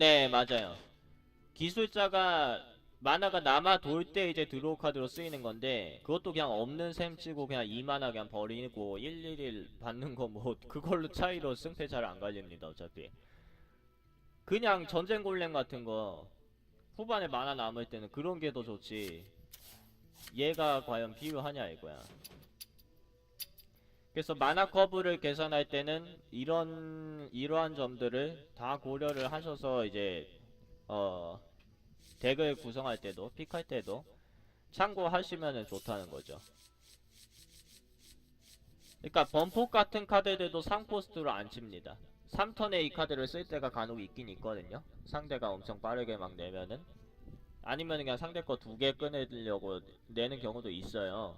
네, 맞아요. 기술자가 만화가 남아 돌 때 이제 드로우 카드로 쓰이는 건데 그것도 그냥 없는 셈 치고 그냥 2만화 그냥 버리고 111 받는 거 뭐 그걸로 차이로 승패 잘 안 갈립니다 어차피. 그냥 전쟁 골렘 같은 거 후반에 만화 남을 때는 그런 게 더 좋지. 얘가 과연 필요하냐 이거야. 그래서 만화 커브를 계산할 때는 이러한 점들을 다 고려를 하셔서 이제 어 덱을 구성할 때도 픽할 때도 참고하시면 좋다는 거죠. 그러니까 범폭 같은 카드들도 3코스트로 안 칩니다. 3턴에 이 카드를 쓸 때가 간혹 있긴 있거든요. 상대가 엄청 빠르게 막 내면은. 아니면 그냥 상대 거 두 개 꺼내려고 내는 경우도 있어요.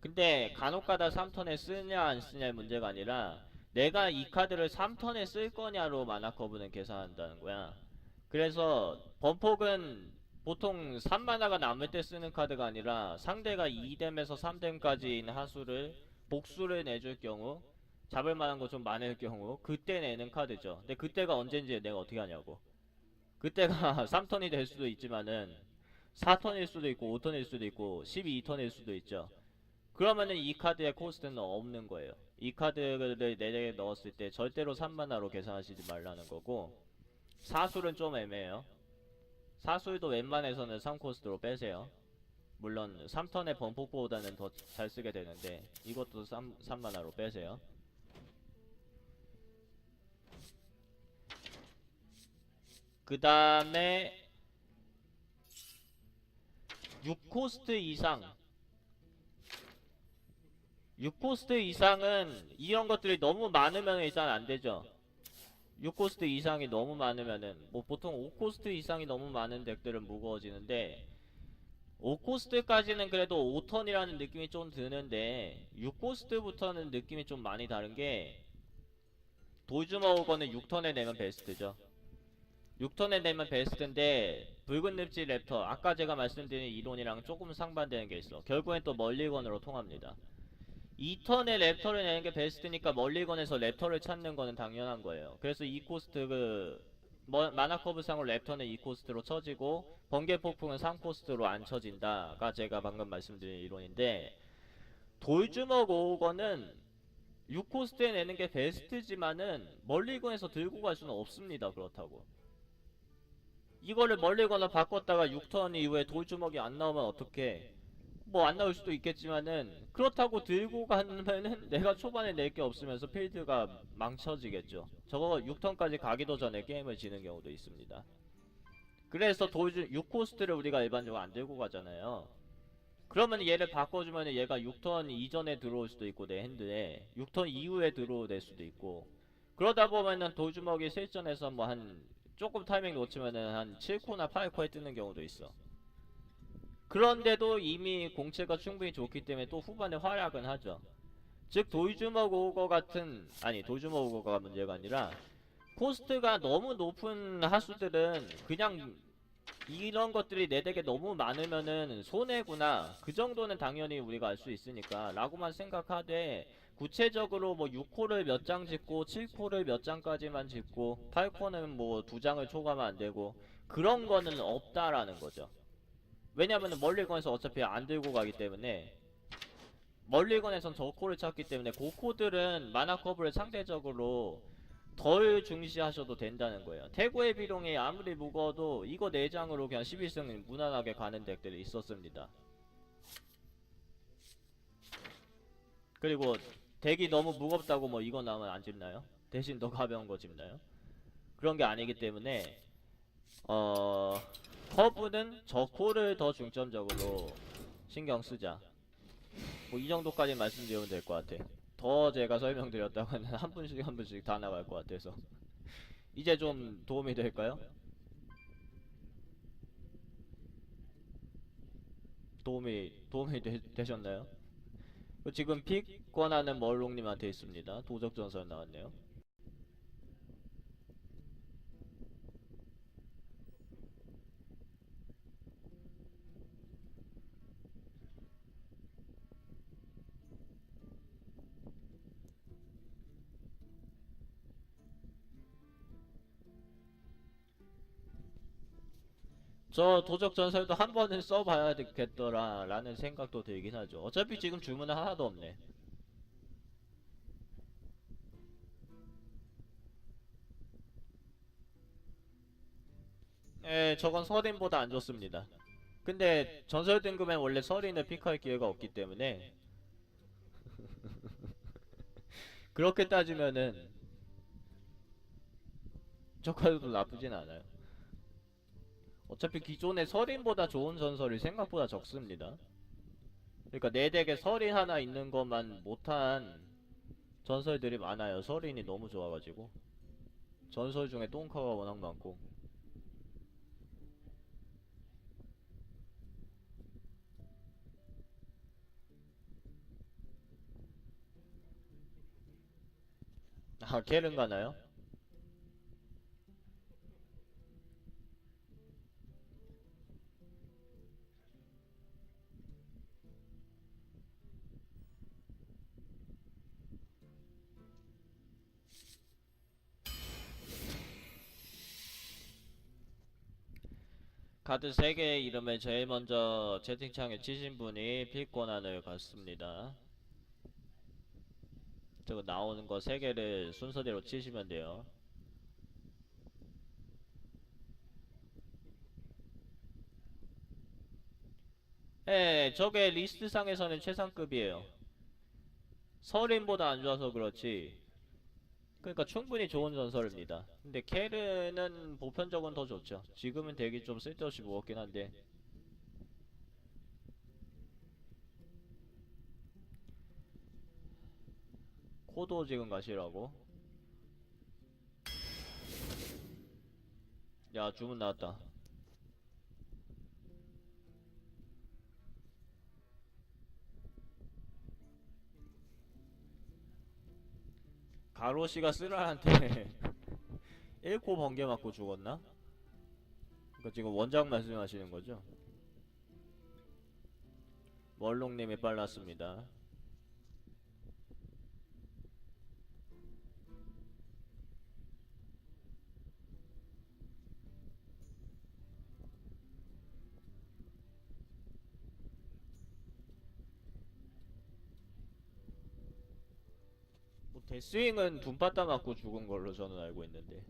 근데 간혹가다 3턴에 쓰냐 안 쓰냐의 문제가 아니라 내가 이 카드를 3턴에 쓸 거냐로 마나 커브는 계산한다는 거야. 그래서 범폭은 보통 3마나가 남을 때 쓰는 카드가 아니라 상대가 2뎀에서 3뎀까지인 하수를 복수를 내줄 경우, 잡을 만한 거 좀 많을 경우 그때 내는 카드죠. 근데 그때가 언젠지 내가 어떻게 하냐고. 그때가 3턴이 될 수도 있지만은 4턴일 수도 있고 5턴일 수도 있고 12턴일 수도 있죠. 그러면은 이 카드의 코스트는 없는 거예요. 이 카드를 내에 넣었을 때 절대로 3마나로 계산하시지 말라는 거고, 사술은 좀 애매해요. 사술도 웬만해서는 3코스트로 빼세요. 물론 3턴의 범폭보다는 더 잘 쓰게 되는데 이것도 3마나로 빼세요. 그 다음에 6코스트 이상 6코스트 이상은 이런 것들이 너무 많으면 일단 안되죠. 6코스트 이상이 너무 많으면은 뭐 보통 5코스트 이상이 너무 많은 덱들은 무거워지는데 5코스트까지는 그래도 5턴이라는 느낌이 좀 드는데 6코스트부터는 느낌이 좀 많이 다른게 돌주먹어거는 6턴에 내면 베스트죠. 6턴에 내면 베스트인데 붉은 늪지 랩터 아까 제가 말씀드린 이론이랑 조금 상반되는 게 있어. 결국엔 또 멀리건으로 통합니다. 2턴에 랩터를 내는 게 베스트니까 멀리건에서 랩터를 찾는 거는 당연한 거예요. 그래서 2코스트 마나커브상으로 랩터는 2코스트로 쳐지고 번개 폭풍은 3코스트로 안 쳐진다가 제가 방금 말씀드린 이론인데 돌주먹 5호건은 6코스트에 내는 게 베스트지만은 멀리건에서 들고 갈 수는 없습니다. 그렇다고. 이거를 멀리건을 바꿨다가 6턴 이후에 돌주먹이 안 나오면 어떡해. 뭐 안 나올 수도 있겠지만은 그렇다고 들고 가면은 내가 초반에 낼 게 없으면서 필드가 망쳐지겠죠. 저거 6턴까지 가기도 전에 게임을 지는 경우도 있습니다. 그래서 도주 6코스트를 우리가 일반적으로 안 들고 가잖아요. 그러면 얘를 바꿔주면 얘가 6턴 이전에 들어올 수도 있고 내 핸드에 6턴 이후에 들어올 수도 있고 그러다 보면은 돌주먹이 실전에서 뭐 한 조금 타이밍 놓치면은 한 7코나 8코에 뜨는 경우도 있어. 그런데도 이미 공채가 충분히 좋기 때문에 또 후반에 활약은 하죠. 즉 돌주먹 오거 같은 아니 돌주먹 오거가 문제가 아니라 코스트가 너무 높은 하수들은 그냥 이런 것들이 내 덱에 너무 많으면은 손해구나 그 정도는 당연히 우리가 알 수 있으니까 라고만 생각하되 구체적으로 뭐 6코를 몇 장 짓고 7코를 몇 장까지만 짓고 8코는 뭐 2장을 초과하면 안되고 그런 거는 없다라는 거죠. 왜냐면은 멀리건에서 어차피 안 들고 가기 때문에 멀리건에선 저 코를 찾기 때문에 그 코들은 마나 커브를 상대적으로 덜 중시하셔도 된다는 거예요. 태고의 비룡이 아무리 무거워도 이거 4장으로 그냥 11승 무난하게 가는 덱들이 있었습니다. 그리고 덱이 너무 무겁다고 뭐 이거 나오면 안 집나요? 대신 더 가벼운 거 집나요? 그런 게 아니기 때문에 어... 커브는 저 코를 더 중점적으로 신경 쓰자. 뭐 이 정도까지 말씀드리면 될 것 같아. 더 제가 설명드렸다가는 한 분씩 한 분씩 다 나갈 것 같아서. 이제 좀 도움이 될까요? 도움이 되셨나요? 지금 픽 권한은 멀롱님한테 있습니다. 도적전설 나왔네요. 저 도적 전설도 한 번은 써봐야 되겠더라 라는 생각도 들긴 하죠. 어차피 지금 주문은 하나도 없네. 예, 저건 서린보다 안 좋습니다. 근데 전설 등급엔 원래 서린을 픽할 기회가 없기 때문에 그렇게 따지면은 저 카드도 나쁘진 않아요. 어차피 기존의 서린보다 좋은 전설이 생각보다 적습니다. 그러니까 내 덱에 서린 하나 있는 것만 못한 전설들이 많아요. 서린이 너무 좋아가지고 전설 중에 똥카가 워낙 많고. 아, 켈은 가나요? 카드 3개의 이름을 제일 먼저 채팅창에 치신 분이 필 권한을 갖습니다. 저거 나오는 거 3개를 순서대로 치시면 돼요. 예, 저게 리스트상에서는 최상급이에요. 서린보다 안 좋아서 그렇지. 그러니까 충분히 좋은 전설입니다. 근데 케르는 보편적으로 더 좋죠. 지금은 되게 좀 쓸데없이 무겁긴 한데. 코도 지금 가시라고. 야, 주문 나왔다. 가로시가 쓰라한테 1코 번개 맞고 죽었나? 그러니까 지금 원작 말씀하시는 거죠? 멀롱님이 빨랐습니다. 뭐 데스윙은 둠빠따 맞고 죽은 걸로 저는 알고 있는데,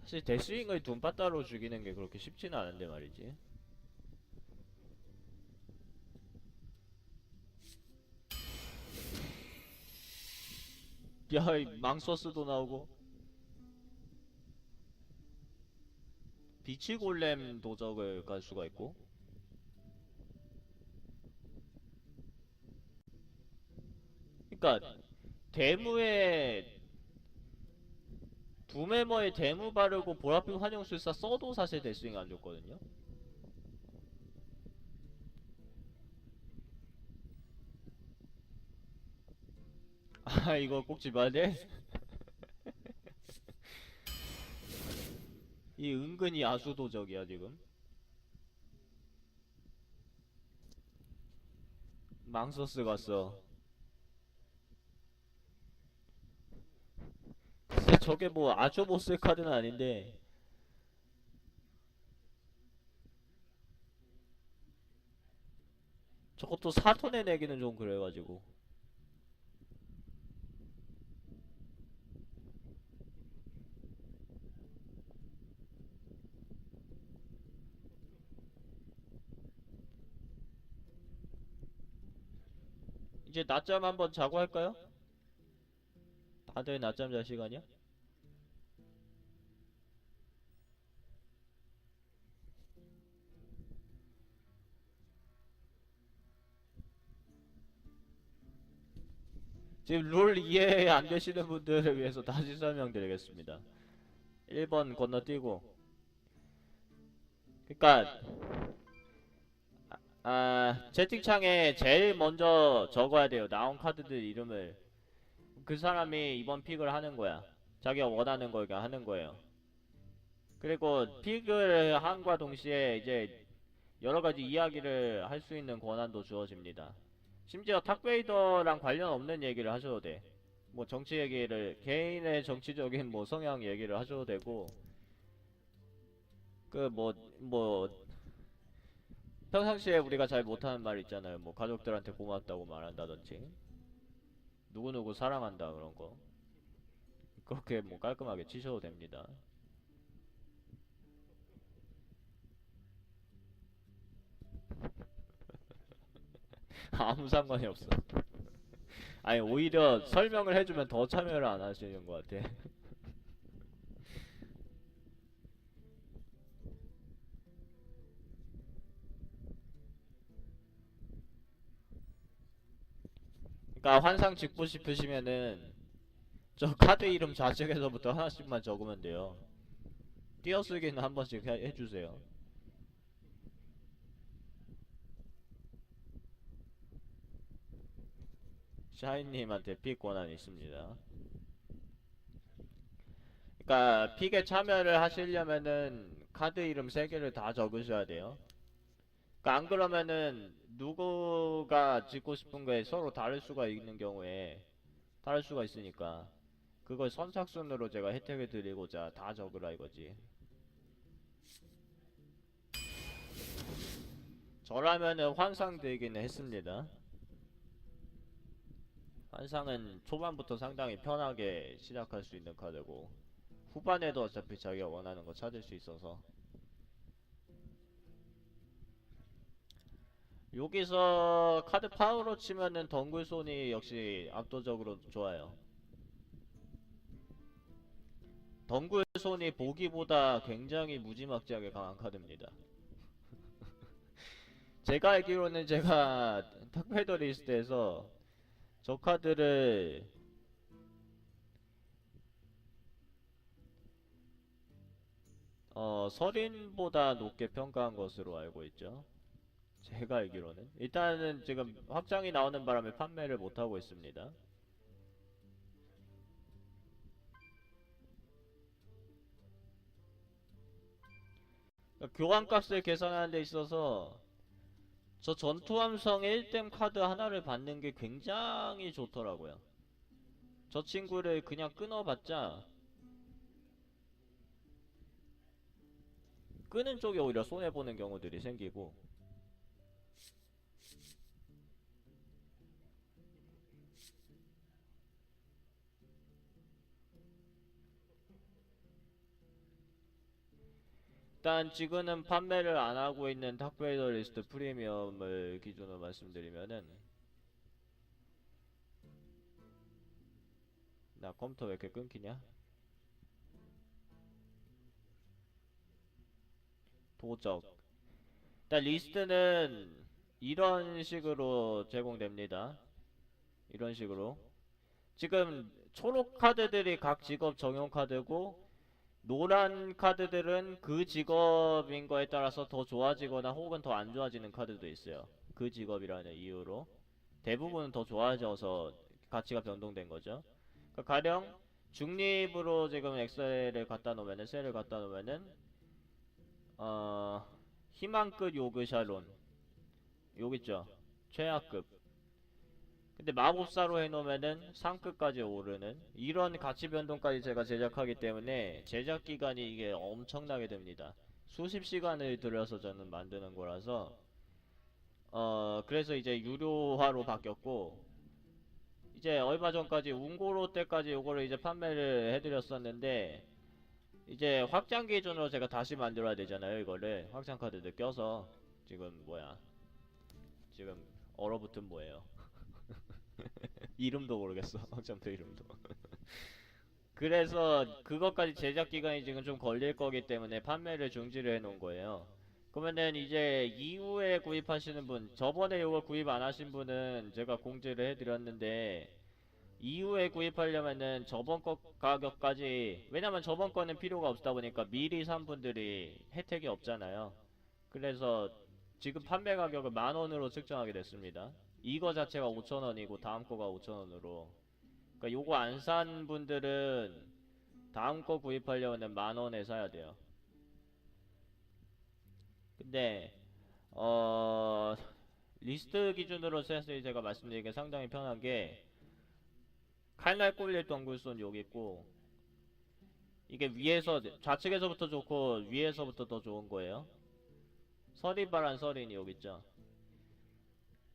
사실 데스윙을 둠빠따로 죽이는 게 그렇게 쉽지는 않은데 말이지. 야, 이 망소스도 나오고 비치 골렘 도적을 갈 수가 있고. 그러니까 데무에 두메머에 데무 바르고 보라빛 환영술사 써도 사실 데스윙 안 좋거든요. 아, 이거 꼭 집어야 돼? 이 은근히 아수도적이야 지금. 망소스 갔어. 글쎄 저게 뭐 아주 못쓸 카드는 아닌데 저것도 사톤에 내기는 좀 그래가지고. 이제 낮잠 한번 자고 할까요? 다들 낮잠 잘 시간이야? 지금 룰 이해 안 되시는 분들을 위해서 다시 설명드리겠습니다. 1번 건너뛰고. 그니까, 채팅창에 제일 먼저 적어야 돼요. 나온 카드들 이름을. 그 사람이 이번 픽을 하는 거야. 자기가 원하는 걸 그냥 하는 거예요. 그리고 픽을 함과 동시에 이제 여러 가지 이야기를 할 수 있는 권한도 주어집니다. 심지어 탁베이더랑 관련 없는 얘기를 하셔도 돼. 뭐 정치 얘기를, 개인의 정치적인 뭐 성향 얘기를 하셔도 되고, 그 뭐 평상시에 우리가 잘 못하는 말 있잖아요. 뭐 가족들한테 고맙다고 말한다든지 누구누구 사랑한다 그런 거 그렇게 뭐 깔끔하게 치셔도 됩니다. 아무 상관이 없어. 아니 오히려 설명을 해주면 더 참여를 안 하시는 것 같아. 그러니까 환상 짓고 싶으시면은 저 카드 이름 좌측에서부터 하나씩만 적으면 돼요. 띄어쓰기는 한 번씩 해주세요. 샤이님한테 픽 권한이 있습니다. 그러니까 픽에 참여를 하시려면은 카드 이름 3개를 다 적으셔야 돼요. 그러니까 안 그러면은 누구가 짓고 싶은 거에 서로 다를 수가 있는 경우에 다를 수가 있으니까 그걸 선착순으로 제가 혜택을 드리고자 다 적으라 이거지. 저라면은 환상 들기는 했습니다. 환상은 초반부터 상당히 편하게 시작할 수 있는 카드고 후반에도 어차피 자기가 원하는 거 찾을 수 있어서 여기서 카드 파워로 치면은 덩굴손이 역시 압도적으로 좋아요. 덩굴손이 보기보다 굉장히 무지막지하게 강한 카드입니다. 제가 알기로는 제가 탁패더 리스트에서 저 카드를 서린보다 높게 평가한 것으로 알고 있죠. 제가 알기로는 일단은 지금 확장이 나오는 바람에 판매를 못하고 있습니다. 그러니까 교환값을 계산하는 데 있어서 저 전투함성 1댐 카드 하나를 받는 게 굉장히 좋더라고요. 저 친구를 그냥 끊어봤자 끄는 쪽이 오히려 손해보는 경우들이 생기고 일단 지금은 판매를 안 하고 있는 탁베이더 리스트 프리미엄을 기준으로 말씀드리면은 나 컴퓨터 왜 이렇게 끊기냐? 도적 일단 리스트는 이런 식으로 제공됩니다. 이런 식으로 지금 초록 카드들이 각 직업 정용 카드고 노란 카드들은 그 직업인 거에 따라서 더 좋아지거나 혹은 더 안 좋아지는 카드도 있어요. 그 직업이라는 이유로 대부분은 더 좋아져서 가치가 변동된 거죠. 그러니까 가령 중립으로 지금 엑셀을 갖다 놓으면은 셀을 갖다 놓으면은 어 희망급 요그 샬론 요기 있죠. 최하급. 근데 마법사로 해놓으면은 상급까지 오르는 이런 가치 변동까지 제가 제작하기 때문에 제작 기간이 이게 엄청나게 됩니다. 수십 시간을 들여서 저는 만드는 거라서 그래서 이제 유료화로 바뀌었고 이제 얼마 전까지 운고로 때까지 요거를 이제 판매를 해드렸었는데 이제 확장 기준으로 제가 다시 만들어야 되잖아요. 이거를 확장 카드들 껴서 지금 뭐야 지금 얼어붙은 뭐예요. 이름도 모르겠어. 확장표 이름도. 그래서 그것까지 제작 기간이 지금 좀 걸릴 거기 때문에 판매를 중지를 해놓은 거예요. 그러면은 이제 이후에 구입하시는 분, 저번에 이거 구입 안 하신 분은 제가 공지를 해드렸는데 이후에 구입하려면은 저번 거 가격까지 왜냐면 저번 거는 필요가 없다 보니까 미리 산 분들이 혜택이 없잖아요. 그래서 지금 판매 가격을 10,000원으로 측정하게 됐습니다. 이거 자체가 5,000원이고 다음 거가 5,000원으로 그러니까 요거 안 산 분들은 다음 거 구입하려면 10,000원에 사야 돼요. 근데 어 리스트 기준으로 사실 제가 말씀드리기 상당히 편한 게 칼날 꼴릴 덩굴손 여기 있고 이게 위에서 좌측에서부터 좋고 위에서부터 더 좋은 거예요. 서리바란 서린이 여기 있죠.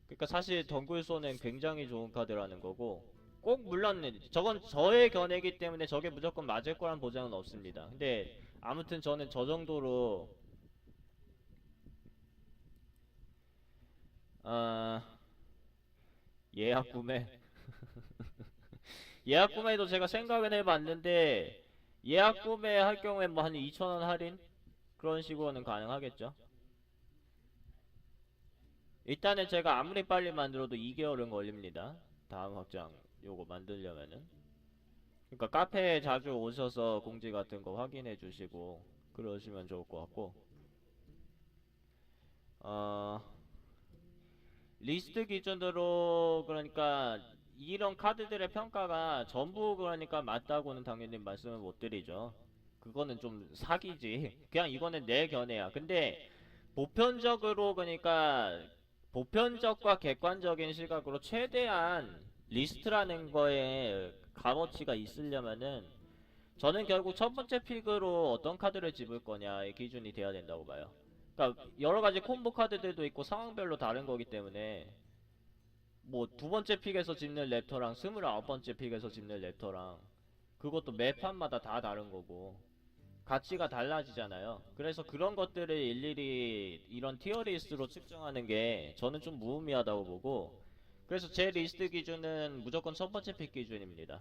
그러니까 사실 덩굴소는 굉장히 좋은 카드라는 거고, 꼭 물론 저건 저의 견해이기 때문에 저게 무조건 맞을 거란 보장은 없습니다. 근데 아무튼 저는 저 정도로 아 예약 구매 예약 구매도 제가 생각은 해봤는데, 예약 구매 할 경우에 뭐 한 2,000원 할인 그런 식으로는 가능하겠죠. 일단은 제가 아무리 빨리 만들어도 2개월은 걸립니다. 다음 확장 요거 만들려면은. 그러니까 카페에 자주 오셔서 공지 같은 거 확인해 주시고 그러시면 좋을 것 같고, 어 리스트 기준으로 그러니까 이런 카드들의 평가가 전부 그러니까 맞다고는 당연히 말씀을 못 드리죠. 그거는 좀 사기지. 그냥 이거는 내 견해야. 근데 보편적으로 그러니까 보편적과 객관적인 시각으로 최대한 리스트라는 거에 값어치가 있으려면은 저는 결국 첫 번째 픽으로 어떤 카드를 집을 거냐의 기준이 돼야 된다고 봐요. 그러니까 여러 가지 콤보 카드들도 있고 상황별로 다른 거기 때문에 뭐 두 번째 픽에서 집는 랩터랑 29번째 픽에서 집는 랩터랑 그것도 매 판마다 다 다른 거고 가치가 달라지잖아요. 그래서 그런 것들을 일일이 이런 티어 리스트로 측정하는 게 저는 좀 무의미하다고 보고, 그래서 제 리스트 기준은 무조건 첫 번째 픽 기준입니다.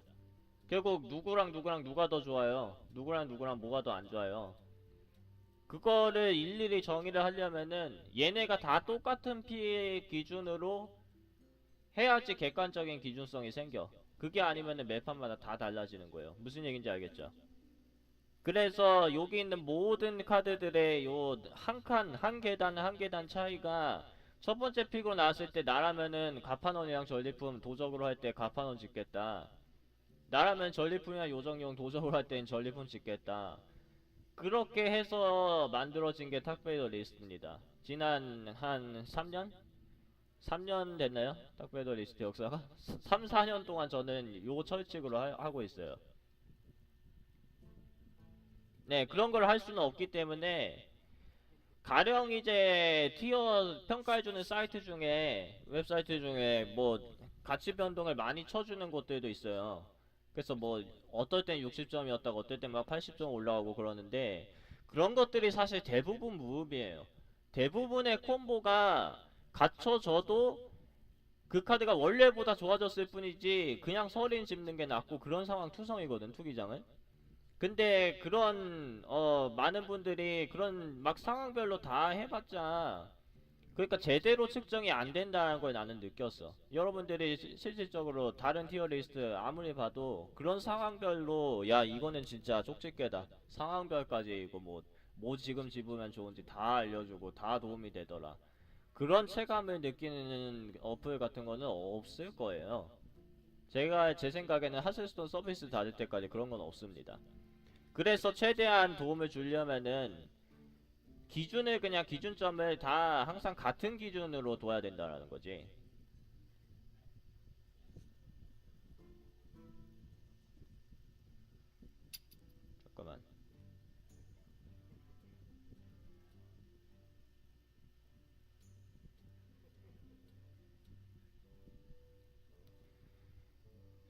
결국 누구랑 누구랑 누가 더 좋아요? 누구랑 누구랑 뭐가 더 안 좋아요? 그거를 일일이 정의를 하려면은 얘네가 다 똑같은 피 기준으로 해야지 객관적인 기준성이 생겨. 그게 아니면은 매판마다 다 달라지는 거예요. 무슨 얘기인지 알겠죠? 그래서 여기 있는 모든 카드들의 요 한 칸, 한 계단, 한 계단 차이가 첫 번째 픽으로 나왔을 때 나라면은 가판원이랑 전리품 도적으로 할 때 가판원 짓겠다. 나라면 전리품이나 요정용 도적으로 할 땐 전리품 짓겠다. 그렇게 해서 만들어진 게 탁베이더 리스트입니다. 지난 한 3년? 3년 됐나요? 탁베이더 리스트 역사가? 3, 4년 동안 저는 요 철칙으로 하고 있어요. 네, 그런 걸 할 수는 없기 때문에 가령 이제 티어 평가해주는 사이트 중에 웹사이트 중에 뭐 가치 변동을 많이 쳐주는 곳들도 있어요. 그래서 뭐 어떨 땐 60점이었다가 어떨 땐 막 80점 올라오고 그러는데 그런 것들이 사실 대부분 무음이에요. 대부분의 콤보가 갖춰져도 그 카드가 원래보다 좋아졌을 뿐이지 그냥 서린 집는 게 낫고 그런 상황 투성이거든, 투기장은. 근데 그런 많은 분들이 그런 막 상황별로 다 해봤자 그러니까 제대로 측정이 안 된다는 걸 나는 느꼈어. 여러분들이 실질적으로 다른 티어 리스트 아무리 봐도 그런 상황별로 야 이거는 진짜 쪽집게다 상황별까지 이거 뭐 지금 집으면 좋은지 다 알려주고 다 도움이 되더라. 그런 체감을 느끼는 어플 같은 거는 없을 거예요. 제가 제 생각에는 하스스톤 서비스 닫을 때까지 그런 건 없습니다. 그래서 최대한 도움을 주려면은 기준을 그냥 기준점을 다 항상 같은 기준으로 둬야 된다라는 거지. 잠깐만.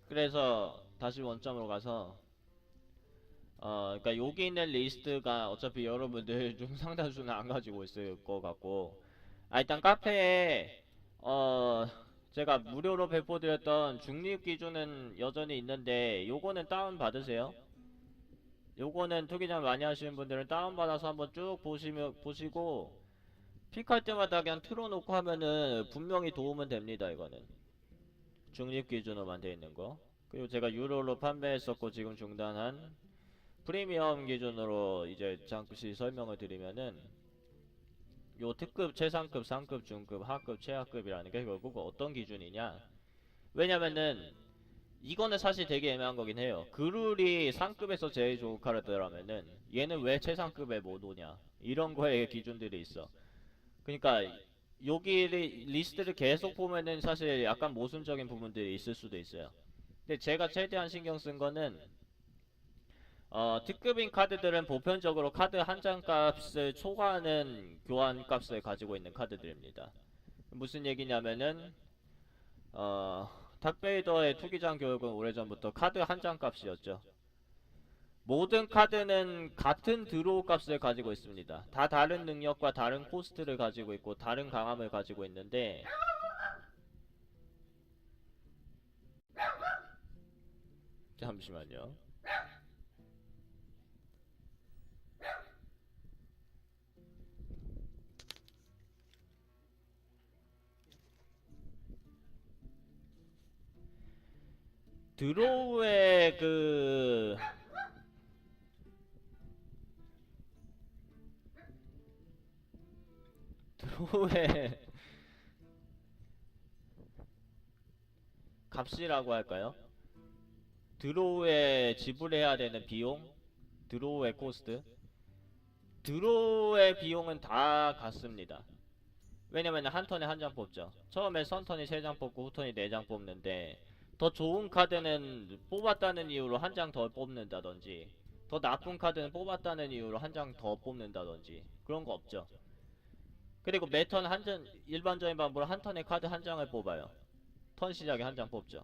그래서 다시 원점으로 가서 그러니까 여기 있는 리스트가 어차피 여러분들 중 상당수는 안 가지고 있을 것 같고, 일단 카페에 어 제가 무료로 배포드렸던 중립 기준은 여전히 있는데 요거는 다운 받으세요. 요거는 투기장 많이 하시는 분들은 다운받아서 한번 쭉 보시고 픽할 때마다 그냥 틀어놓고 하면은 분명히 도움은 됩니다. 이거는 중립 기준으로만 돼 있는 거. 그리고 제가 유로로 판매했었고 지금 중단한 프리미엄 기준으로 이제 잠시 설명을 드리면은 요 특급, 최상급, 상급, 중급, 하급, 최하급이라는 게 결국 어떤 기준이냐. 왜냐면은 이거는 사실 되게 애매한 거긴 해요. 그룰이 상급에서 제일 좋은 카드라면은 얘는 왜 최상급에 못 오냐. 이런 거에 기준들이 있어. 그러니까 여기 리스트를 계속 보면은 사실 약간 모순적인 부분들이 있을 수도 있어요. 근데 제가 최대한 신경 쓴 거는 특급인 카드들은 보편적으로 카드 한 장 값을 초과하는 교환 값을 가지고 있는 카드들입니다. 무슨 얘기냐면은 어, 닥베이더의 투기장 교육은 오래전부터 카드 한 장 값이었죠. 모든 카드는 같은 드로우 값을 가지고 있습니다. 다 다른 능력과 다른 코스트를 가지고 있고 다른 강함을 가지고 있는데 잠시만요. 드로우의 드로우의 값이라고 할까요? 드로우에 지불해야 되는 비용, 드로우의 코스트, 드로우의 비용은 다 같습니다. 왜냐면 한 턴에 한 장 뽑죠. 처음에 선턴이 3장 뽑고 후턴이 4장 뽑는데 더 좋은 카드는 뽑았다는 이유로 한 장 더 뽑는다든지 더 나쁜 카드는 뽑았다는 이유로 한 장 더 뽑는다든지 그런 거 없죠. 그리고 매턴 일반적인 방법으로 한 턴에 카드 한 장을 뽑아요. 턴 시작에 한 장 뽑죠.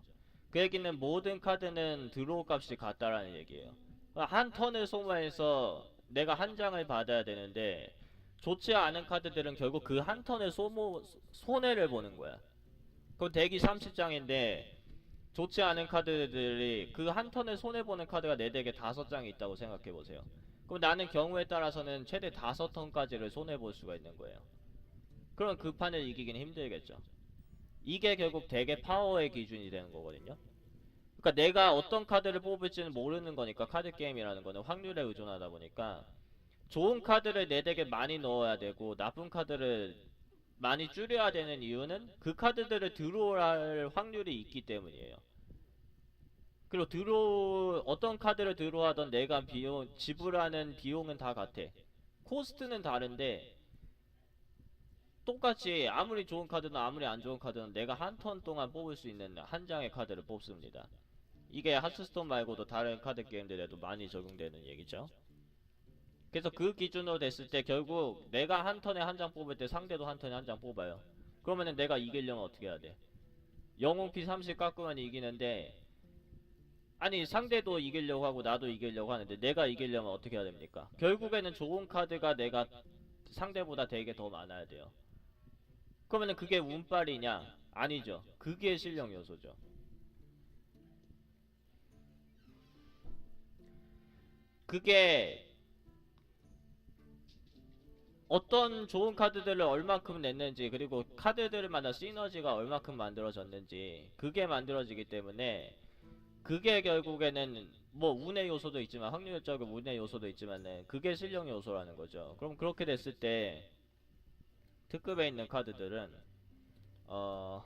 그 얘기는 모든 카드는 드로우 값이 같다라는 얘기예요. 한 턴을 소모해서 내가 한 장을 받아야 되는데 좋지 않은 카드들은 결국 그 한 턴의 손해를 보는 거야. 그럼 대기 30장인데 좋지 않은 카드들이 그 한 턴을 손해보는 카드가 내 덱에 5장이 있다고 생각해보세요. 그럼 나는 경우에 따라서는 최대 5턴까지를 손해볼 수가 있는 거예요. 그럼 그 판을 이기긴 힘들겠죠. 이게 결국 덱의 파워의 기준이 되는 거거든요. 그러니까 내가 어떤 카드를 뽑을지는 모르는 거니까 카드 게임이라는 거는 확률에 의존하다 보니까 좋은 카드를 내 덱에 많이 넣어야 되고 나쁜 카드를 많이 줄여야 되는 이유는 그 카드들을 드로우할 확률이 있기 때문이에요. 그리고 어떤 카드를 드로우하던 내가 지불하는 비용은 다 같아. 코스트는 다른데 똑같이 아무리 좋은 카드든 아무리 안 좋은 카드는 내가 한 턴 동안 뽑을 수 있는 한 장의 카드를 뽑습니다. 이게 하스스톤 말고도 다른 카드 게임들에도 많이 적용되는 얘기죠. 그래서 그 기준으로 됐을 때 결국 내가 한 턴에 한 장 뽑을 때 상대도 한 턴에 한 장 뽑아요. 그러면은 내가 이기려면 어떻게 해야 돼? 영웅 P30 깎으면 이기는데 아니 상대도 이기려고 하고 나도 이기려고 하는데 내가 이기려면 어떻게 해야 됩니까? 결국에는 좋은 카드가 내가 상대보다 되게 더 많아야 돼요. 그러면은 그게 운빨이냐? 아니죠. 그게 실력 요소죠. 그게 어떤 좋은 카드들을 얼만큼 냈는지 그리고 카드들마다 시너지가 얼만큼 만들어졌는지 그게 만들어지기 때문에 그게 결국에는 뭐 운의 요소도 있지만 확률적인 운의 요소도 있지만은 그게 실력 요소라는 거죠. 그럼 그렇게 됐을 때 특급에 있는 카드들은 어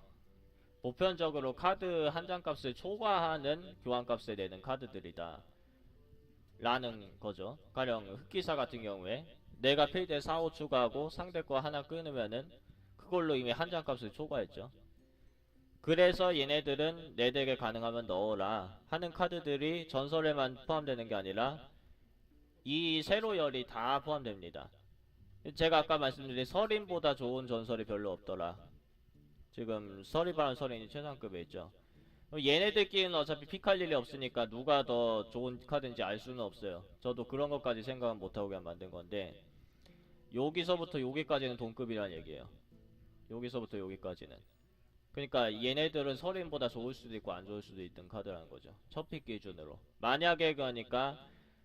보편적으로 카드 한 장 값을 초과하는 교환 값을 내는 카드들이다 라는 거죠. 가령 흑기사 같은 경우에 내가 필드에 4, 5 추가하고 상대 거 하나 끊으면은 그걸로 이미 한 장 값을 초과했죠. 그래서 얘네들은 내 덱에 가능하면 넣어라 하는 카드들이 전설에만 포함되는 게 아니라 이 세로 열이 다 포함됩니다. 제가 아까 말씀드린 서린보다 좋은 전설이 별로 없더라. 지금 서리바람 서린이 최상급에 있죠. 얘네들끼리는 어차피 픽할 일이 없으니까 누가 더 좋은 카드인지 알 수는 없어요. 저도 그런 것까지 생각은 못하고 그냥 만든 건데 여기서부터 여기까지는 동급이란 얘기예요. 여기서부터 여기까지는. 그러니까 얘네들은 서린보다 좋을 수도 있고 안 좋을 수도 있던 카드라는 거죠. 첫 픽 기준으로. 만약에 그러니까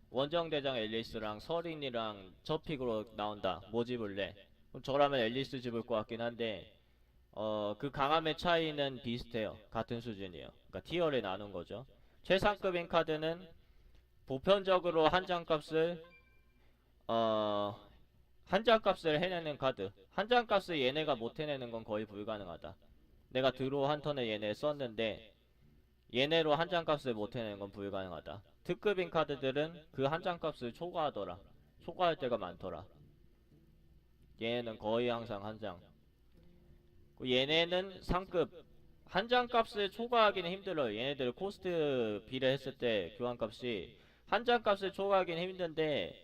원정대장 앨리스랑 서린이랑 첫 픽으로 나온다. 뭐 집을래? 그럼 저라면 앨리스 집을 것 같긴 한데 그 강함의 차이는 비슷해요. 같은 수준이에요. 그러니까 티어를 나눈 거죠. 최상급인 카드는 보편적으로 한 장 값을 한 장 값을 해내는 카드. 한 장 값을 얘네가 못 해내는 건 거의 불가능하다. 내가 드로우 한 턴에 얘네 썼는데 얘네로 한 장 값을 못 해내는 건 불가능하다. 특급인 카드들은 그 한 장 값을 초과하더라. 초과할 때가 많더라. 얘네는 거의 항상 한 장. 얘네는 상급. 한 장 값을 초과하기는 힘들어요. 얘네들 코스트 비례했을 때 교환값이 한 장 값을 초과하기는 힘든데